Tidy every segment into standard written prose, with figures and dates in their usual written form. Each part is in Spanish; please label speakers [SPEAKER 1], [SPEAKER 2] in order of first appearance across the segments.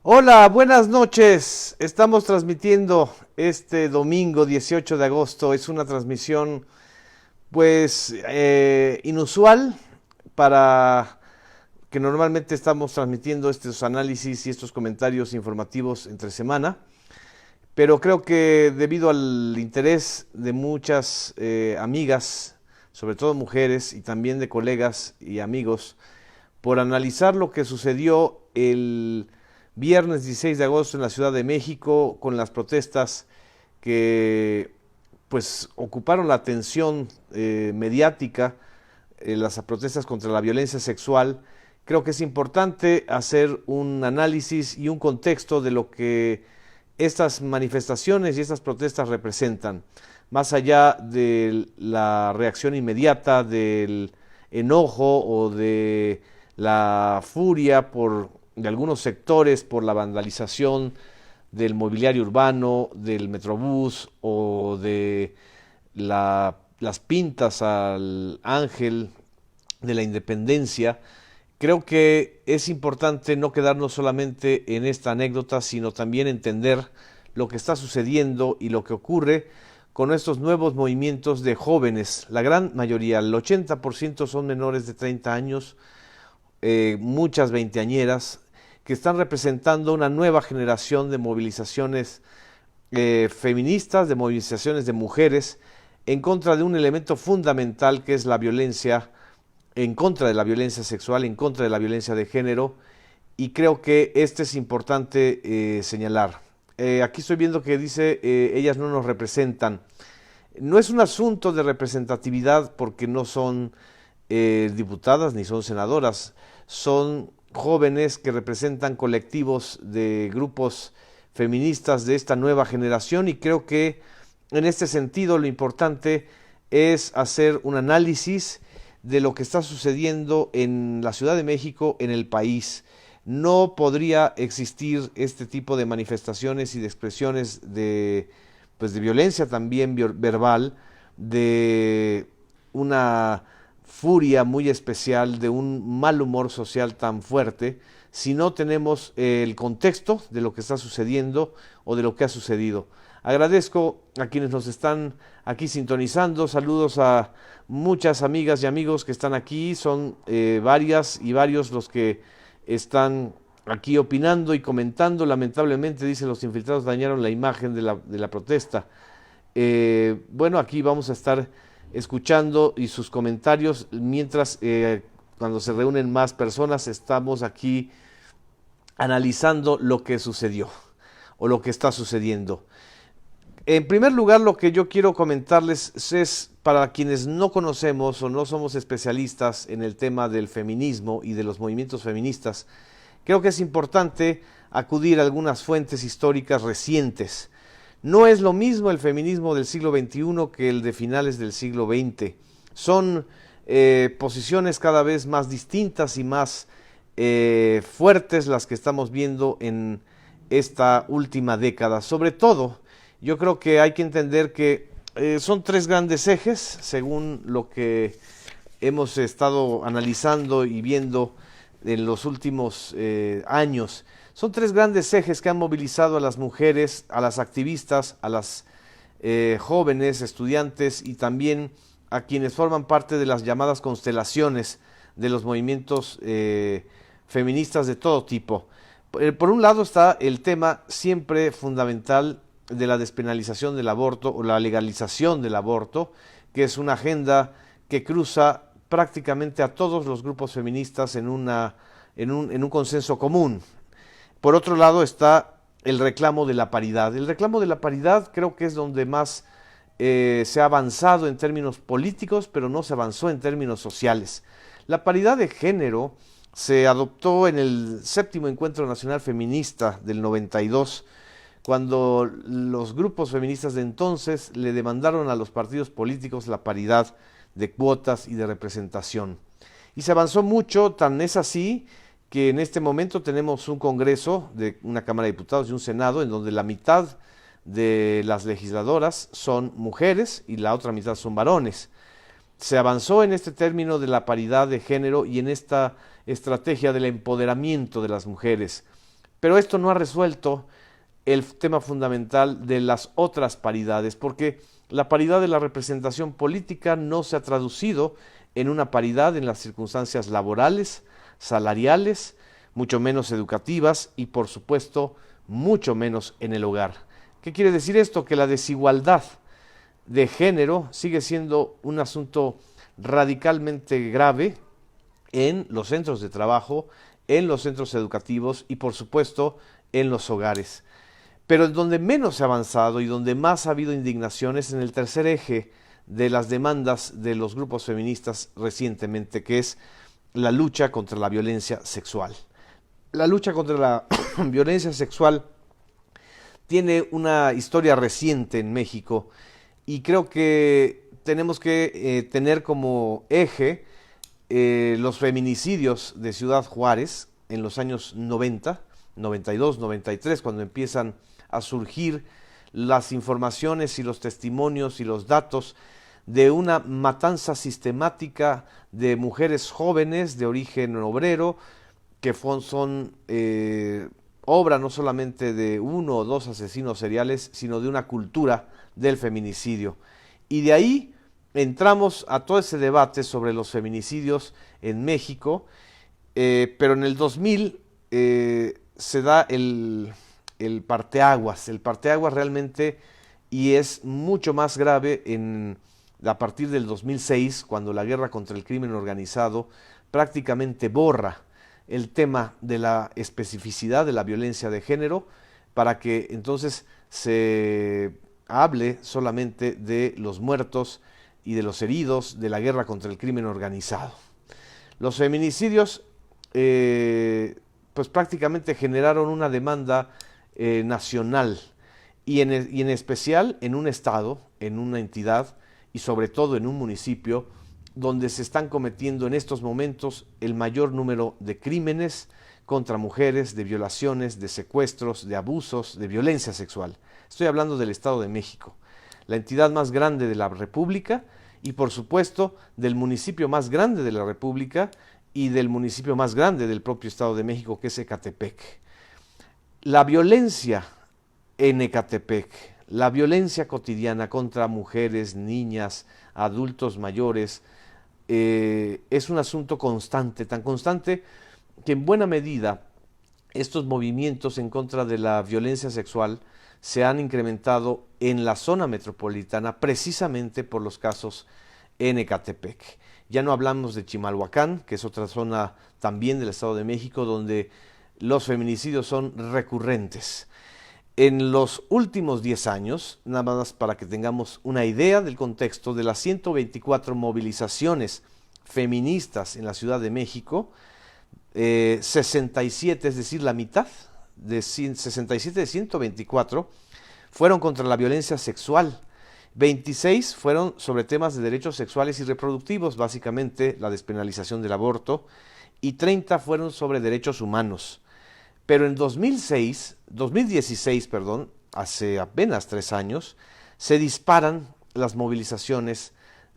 [SPEAKER 1] Hola, buenas noches. Estamos transmitiendo este domingo 18 de agosto. Es una transmisión inusual para que normalmente estamos transmitiendo estos análisis y estos comentarios informativos entre semana. Pero creo que debido al interés de muchas amigas, sobre todo mujeres y también de colegas y amigos, por analizar lo que sucedió el viernes 16 de agosto en la Ciudad de México con las protestas que pues ocuparon la atención mediática, las protestas contra la violencia sexual. Creo que es importante hacer un análisis y un contexto de lo que estas manifestaciones y estas protestas representan, más allá de la reacción inmediata, del enojo o de la furia de algunos sectores por la vandalización del mobiliario urbano, del Metrobús o de las pintas al ángel de la independencia. Creo que es importante no quedarnos solamente en esta anécdota, sino también entender lo que está sucediendo y lo que ocurre con estos nuevos movimientos de jóvenes. La gran mayoría, el 80% son menores de 30 años, muchas veinteañeras, que están representando una nueva generación de movilizaciones feministas, de movilizaciones de mujeres, en contra de un elemento fundamental que es la violencia, en contra de la violencia sexual, en contra de la violencia de género, y creo que este es importante señalar. Aquí estoy viendo que dice, ellas no nos representan. No es un asunto de representatividad porque no son diputadas ni son senadoras, son jóvenes que representan colectivos de grupos feministas de esta nueva generación, y creo que en este sentido lo importante es hacer un análisis de lo que está sucediendo en la Ciudad de México, en el país. No podría existir este tipo de manifestaciones y de expresiones de violencia también verbal, de una furia muy especial, de un mal humor social tan fuerte, si no tenemos el contexto de lo que está sucediendo o de lo que ha sucedido. Agradezco a quienes nos están aquí sintonizando, saludos a muchas amigas y amigos que están aquí, son varias y varios los que están aquí opinando y comentando. Lamentablemente, dicen, los infiltrados dañaron la imagen de la protesta. Bueno, aquí vamos a estar escuchando y sus comentarios mientras cuando se reúnen más personas estamos aquí analizando lo que sucedió o lo que está sucediendo. En primer lugar, lo que yo quiero comentarles es, para quienes no conocemos o no somos especialistas en el tema del feminismo y de los movimientos feministas, creo que es importante acudir a algunas fuentes históricas recientes. No es lo mismo el feminismo del siglo XXI que el de finales del siglo XX. Son posiciones cada vez más distintas y más fuertes las que estamos viendo en esta última década. Sobre todo, yo creo que hay que entender que son tres grandes ejes, según lo que hemos estado analizando y viendo en los últimos años. Son tres grandes ejes que han movilizado a las mujeres, a las activistas, a las jóvenes, estudiantes y también a quienes forman parte de las llamadas constelaciones de los movimientos feministas de todo tipo. Por un lado está el tema siempre fundamental de la despenalización del aborto o la legalización del aborto, que es una agenda que cruza prácticamente a todos los grupos feministas en un consenso común. Por otro lado está el reclamo de la paridad. El reclamo de la paridad creo que es donde más se ha avanzado en términos políticos, pero no se avanzó en términos sociales. La paridad de género se adoptó en el séptimo Encuentro Nacional Feminista del 92, cuando los grupos feministas de entonces le demandaron a los partidos políticos la paridad de cuotas y de representación. Y se avanzó mucho, tan es así que en este momento tenemos un Congreso, de una Cámara de Diputados y un Senado, en donde la mitad de las legisladoras son mujeres y la otra mitad son varones. Se avanzó en este término de la paridad de género y en esta estrategia del empoderamiento de las mujeres. Pero esto no ha resuelto el tema fundamental de las otras paridades, porque la paridad de la representación política no se ha traducido en una paridad en las circunstancias laborales, salariales, mucho menos educativas y, por supuesto, mucho menos en el hogar. ¿Qué quiere decir esto? Que la desigualdad de género sigue siendo un asunto radicalmente grave en los centros de trabajo, en los centros educativos y, por supuesto, en los hogares. Pero en donde menos se ha avanzado y donde más ha habido indignaciones en el tercer eje de las demandas de los grupos feministas recientemente, que es la lucha contra la violencia sexual. La lucha contra la violencia sexual tiene una historia reciente en México y creo que tenemos que tener como eje los feminicidios de Ciudad Juárez en los años 90, 92, 93, cuando empiezan a surgir las informaciones y los testimonios y los datos de una matanza sistemática de mujeres jóvenes de origen obrero que son obra no solamente de uno o dos asesinos seriales, sino de una cultura del feminicidio. Y de ahí entramos a todo ese debate sobre los feminicidios en México, pero en el 2000 se da el parteaguas realmente, y es mucho más grave a partir del 2006, cuando la guerra contra el crimen organizado prácticamente borra el tema de la especificidad de la violencia de género, para que entonces se hable solamente de los muertos y de los heridos de la guerra contra el crimen organizado. Los feminicidios pues prácticamente generaron una demanda nacional y en especial en un estado, en una entidad y sobre todo en un municipio donde se están cometiendo en estos momentos el mayor número de crímenes contra mujeres, de violaciones, de secuestros, de abusos, de violencia sexual. Estoy hablando del Estado de México, la entidad más grande de la República y, por supuesto, del municipio más grande de la República y del municipio más grande del propio Estado de México, que es Ecatepec. La violencia en Ecatepec, la violencia cotidiana contra mujeres, niñas, adultos mayores, es un asunto constante, tan constante que en buena medida estos movimientos en contra de la violencia sexual se han incrementado en la zona metropolitana precisamente por los casos en Ecatepec. Ya no hablamos de Chimalhuacán, que es otra zona también del Estado de México, donde los feminicidios son recurrentes. En los últimos 10 años, nada más para que tengamos una idea del contexto, de las 124 movilizaciones feministas en la Ciudad de México, 67, es decir, la mitad, de 67 de 124, fueron contra la violencia sexual. 26 fueron sobre temas de derechos sexuales y reproductivos, básicamente la despenalización del aborto, y 30 fueron sobre derechos humanos. Pero en 2016, hace apenas 3 años, se disparan las movilizaciones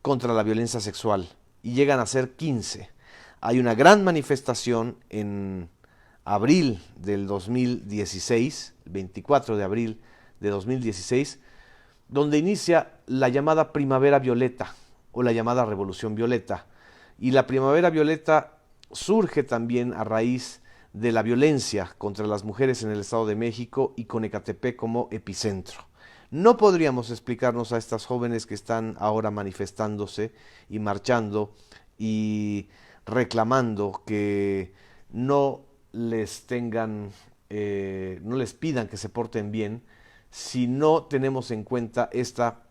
[SPEAKER 1] contra la violencia sexual y llegan a ser 15. Hay una gran manifestación en abril del 2016, 24 de abril de 2016, donde inicia la llamada Primavera Violeta o la llamada Revolución Violeta. Y la Primavera Violeta surge también a raíz de la violencia contra las mujeres en el Estado de México y con Ecatepec como epicentro. No podríamos explicarnos a estas jóvenes que están ahora manifestándose y marchando y reclamando que no les pidan que se porten bien, si no tenemos en cuenta esta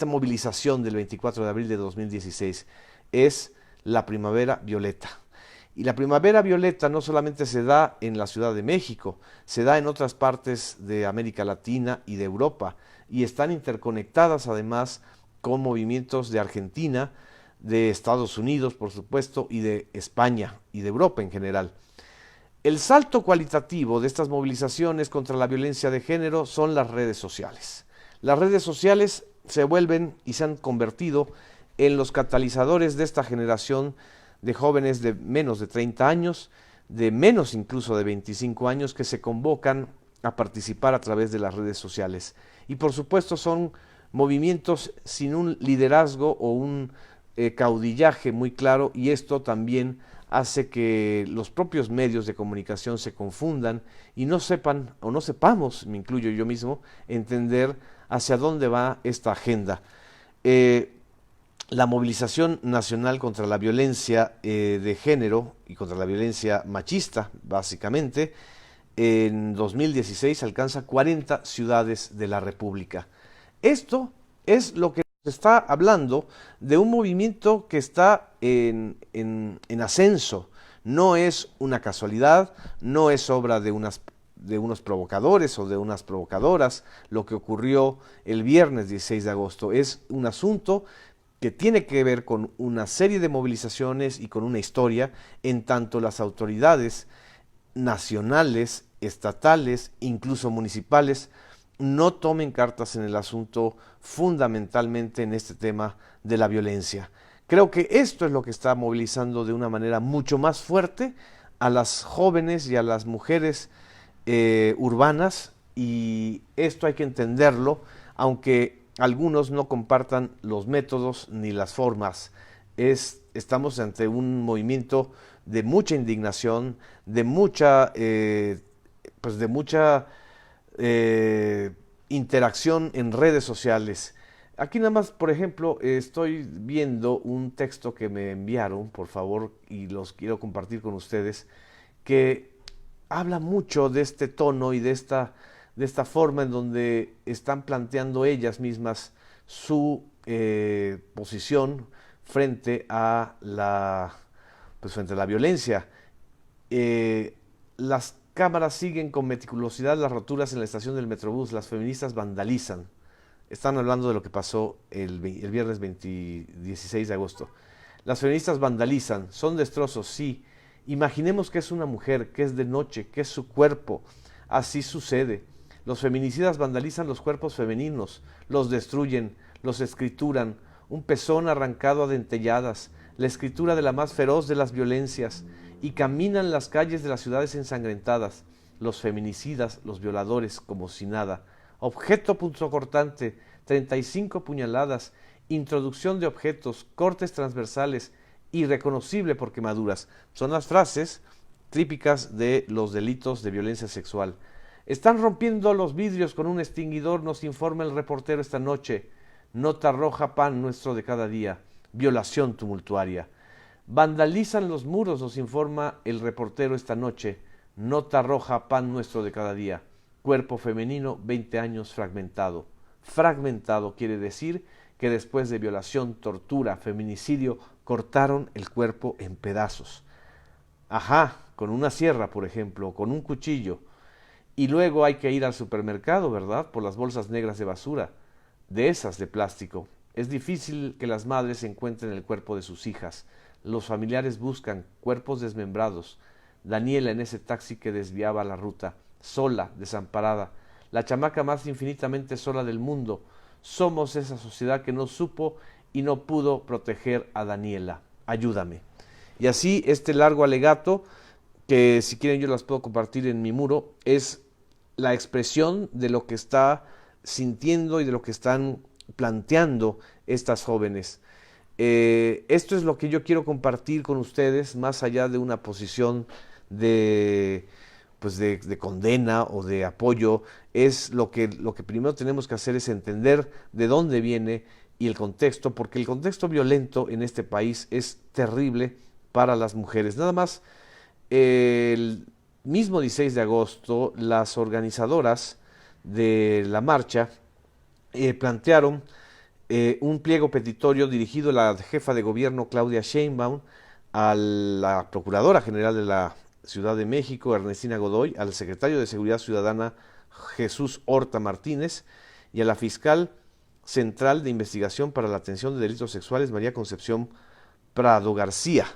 [SPEAKER 1] movilización del 24 de abril de 2016. Es la Primavera Violeta. Y la Primavera Violeta no solamente se da en la Ciudad de México, se da en otras partes de América Latina y de Europa, y están interconectadas además con movimientos de Argentina, de Estados Unidos, por supuesto, y de España y de Europa en general. El salto cualitativo de estas movilizaciones contra la violencia de género son las redes sociales. Las redes sociales se vuelven y se han convertido en los catalizadores de esta generación de jóvenes de menos de 30 años, de menos incluso de 25 años que se convocan a participar a través de las redes sociales. Y por supuesto son movimientos sin un liderazgo o un caudillaje muy claro, y esto también hace que los propios medios de comunicación se confundan y no sepan o no sepamos, me incluyo yo mismo, entender hacia dónde va esta agenda. La movilización nacional contra la violencia de género y contra la violencia machista, básicamente, en 2016 alcanza 40 ciudades de la República. Esto es lo que nos está hablando de un movimiento que está en ascenso. No es una casualidad, no es obra de unos provocadores o de unas provocadoras lo que ocurrió el viernes 16 de agosto. Es un asunto que tiene que ver con una serie de movilizaciones y con una historia, en tanto las autoridades nacionales, estatales, incluso municipales, no tomen cartas en el asunto, fundamentalmente en este tema de la violencia. Creo que esto es lo que está movilizando de una manera mucho más fuerte a las jóvenes y a las mujeres urbanas, y esto hay que entenderlo, aunque algunos no compartan los métodos ni las formas. Estamos ante un movimiento de mucha indignación, de mucha interacción en redes sociales. Aquí nada más, por ejemplo, estoy viendo un texto que me enviaron, por favor, y los quiero compartir con ustedes, que habla mucho de este tono y de esta forma en donde están planteando ellas mismas su posición frente a frente a la violencia. Las cámaras siguen con meticulosidad las roturas en la estación del Metrobús, las feministas vandalizan. Están hablando de lo que pasó el viernes 16 de agosto. Las feministas vandalizan, son destrozos, sí. Imaginemos que es una mujer, que es de noche, que es su cuerpo. Así sucede. Los feminicidas vandalizan los cuerpos femeninos, los destruyen, los escrituran, un pezón arrancado a dentelladas, la escritura de la más feroz de las violencias, y caminan las calles de las ciudades ensangrentadas, los feminicidas, los violadores, como si nada. Objeto punzocortante, 35 puñaladas, introducción de objetos, cortes transversales, irreconocible por quemaduras. Son las frases típicas de los delitos de violencia sexual. Están rompiendo los vidrios con un extinguidor, nos informa el reportero esta noche. Nota roja, pan nuestro de cada día. Violación tumultuaria. Vandalizan los muros, nos informa el reportero esta noche. Nota roja, pan nuestro de cada día. Cuerpo femenino, 20 años fragmentado. Fragmentado quiere decir que después de violación, tortura, feminicidio, cortaron el cuerpo en pedazos. Ajá, con una sierra, por ejemplo, con un cuchillo. Y luego hay que ir al supermercado, ¿verdad? Por las bolsas negras de basura, de esas de plástico. Es difícil que las madres encuentren el cuerpo de sus hijas. Los familiares buscan cuerpos desmembrados. Daniela en ese taxi que desviaba la ruta, sola, desamparada, la chamaca más infinitamente sola del mundo. Somos esa sociedad que no supo y no pudo proteger a Daniela. Ayúdame. Y así este largo alegato, que si quieren yo las puedo compartir en mi muro, es la expresión de lo que está sintiendo y de lo que están planteando estas jóvenes. Esto es lo que yo quiero compartir con ustedes, más allá de una posición de condena o de apoyo. Es lo que primero tenemos que hacer es entender de dónde viene y el contexto, porque el contexto violento en este país es terrible para las mujeres. Nada más, el mismo 16 de agosto, las organizadoras de la marcha plantearon un pliego petitorio dirigido a la jefa de gobierno Claudia Sheinbaum, a la Procuradora General de la Ciudad de México, Ernestina Godoy, al secretario de Seguridad Ciudadana, Jesús Horta Martínez, y a la fiscal central de investigación para la atención de delitos sexuales, María Concepción Prado García.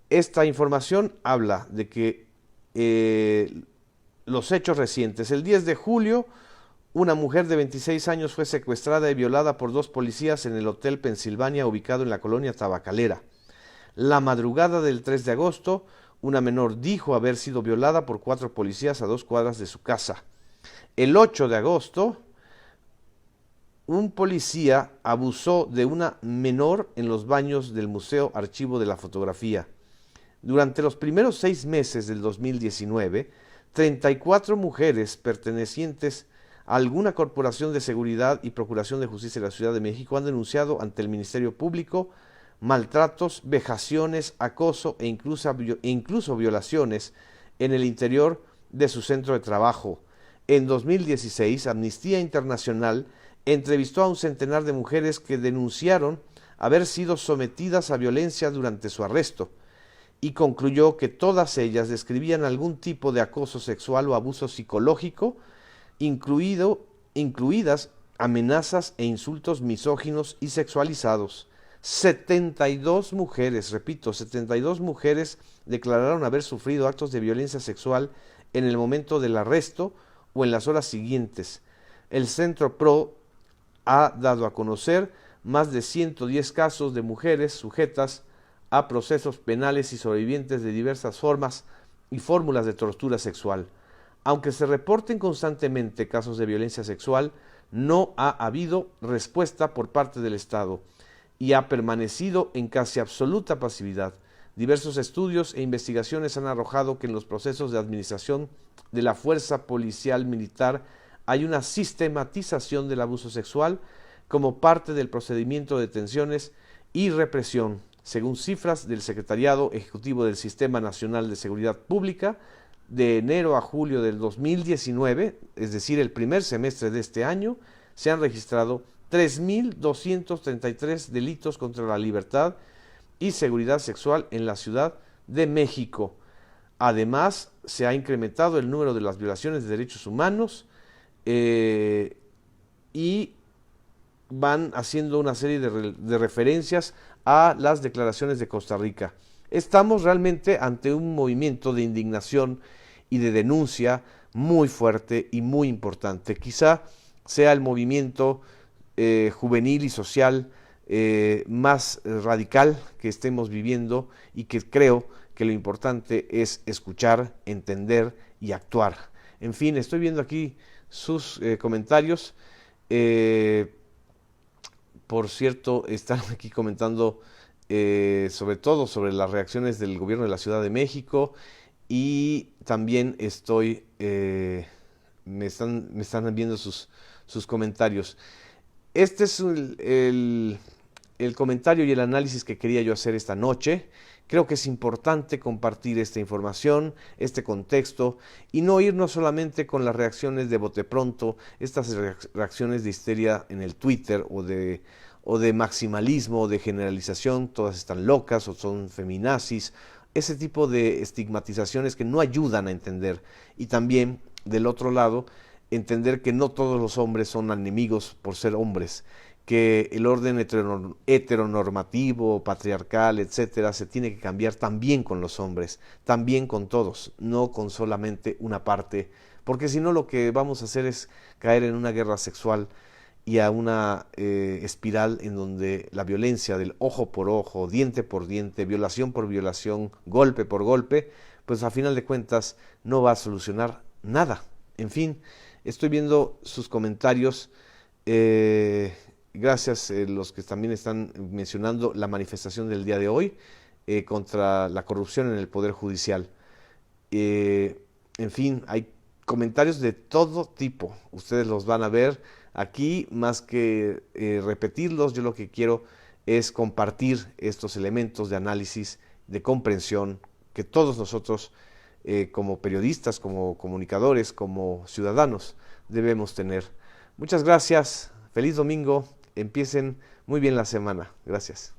[SPEAKER 1] Esta información habla de que los hechos recientes: el 10 de julio, una mujer de 26 años fue secuestrada y violada por 2 policías en el Hotel Pensilvania, ubicado en la colonia Tabacalera. La madrugada del 3 de agosto, Una menor dijo haber sido violada por 4 policías a 2 cuadras de su casa. El 8 de agosto, un policía abusó de una menor en los baños del Museo Archivo de la Fotografía. Durante los primeros 6 meses del 2019, 34 mujeres pertenecientes a alguna corporación de seguridad y procuración de justicia de la Ciudad de México han denunciado ante el Ministerio Público maltratos, vejaciones, acoso e incluso violaciones en el interior de su centro de trabajo. En 2016, Amnistía Internacional entrevistó a un centenar de mujeres que denunciaron haber sido sometidas a violencia durante su arresto y concluyó que todas ellas describían algún tipo de acoso sexual o abuso psicológico, incluidas amenazas e insultos misóginos y sexualizados. 72 mujeres, repito, 72 mujeres declararon haber sufrido actos de violencia sexual en el momento del arresto o en las horas siguientes. El Centro PRO ha dado a conocer más de 110 casos de mujeres sujetas a procesos penales y sobrevivientes de diversas formas y fórmulas de tortura sexual. Aunque se reporten constantemente casos de violencia sexual, no ha habido respuesta por parte del Estado y ha permanecido en casi absoluta pasividad. Diversos estudios e investigaciones han arrojado que en los procesos de administración de la fuerza policial militar hay una sistematización del abuso sexual como parte del procedimiento de detenciones y represión. Según cifras del Secretariado Ejecutivo del Sistema Nacional de Seguridad Pública, de enero a julio del 2019, es decir, el primer semestre de este año, se han registrado 3.233 delitos contra la libertad y seguridad sexual en la Ciudad de México. Además, se ha incrementado el número de las violaciones de derechos humanos y van haciendo una serie de referencias a las declaraciones de Costa Rica. Estamos realmente ante un movimiento de indignación y de denuncia muy fuerte y muy importante. Quizá sea el movimiento juvenil y social más radical que estemos viviendo y que creo que lo importante es escuchar, entender y actuar. En fin, estoy viendo aquí sus comentarios. Por cierto, están aquí comentando sobre todo sobre las reacciones del gobierno de la Ciudad de México y también me están viendo sus comentarios. Este es el comentario y el análisis que quería yo hacer esta noche. Creo que es importante compartir esta información, este contexto, y no irnos solamente con las reacciones de bote pronto, estas reacciones de histeria en el Twitter o de maximalismo o de generalización, todas están locas o son feminazis, ese tipo de estigmatizaciones que no ayudan a entender. Y también, del otro lado, entender que no todos los hombres son enemigos por ser hombres, que el orden heteronormativo, patriarcal, etcétera, se tiene que cambiar también con los hombres, también con todos, no con solamente una parte, porque si no lo que vamos a hacer es caer en una guerra sexual y a una espiral en donde la violencia del ojo por ojo, diente por diente, violación por violación, golpe por golpe, pues a final de cuentas no va a solucionar nada. En fin, estoy viendo sus comentarios. Gracias los que también están mencionando la manifestación del día de hoy contra la corrupción en el Poder Judicial. En fin, hay comentarios de todo tipo. Ustedes los van a ver aquí, más que repetirlos. Yo lo que quiero es compartir estos elementos de análisis, de comprensión, que todos nosotros como periodistas, como comunicadores, como ciudadanos debemos tener. Muchas gracias, feliz domingo, empiecen muy bien la semana. Gracias.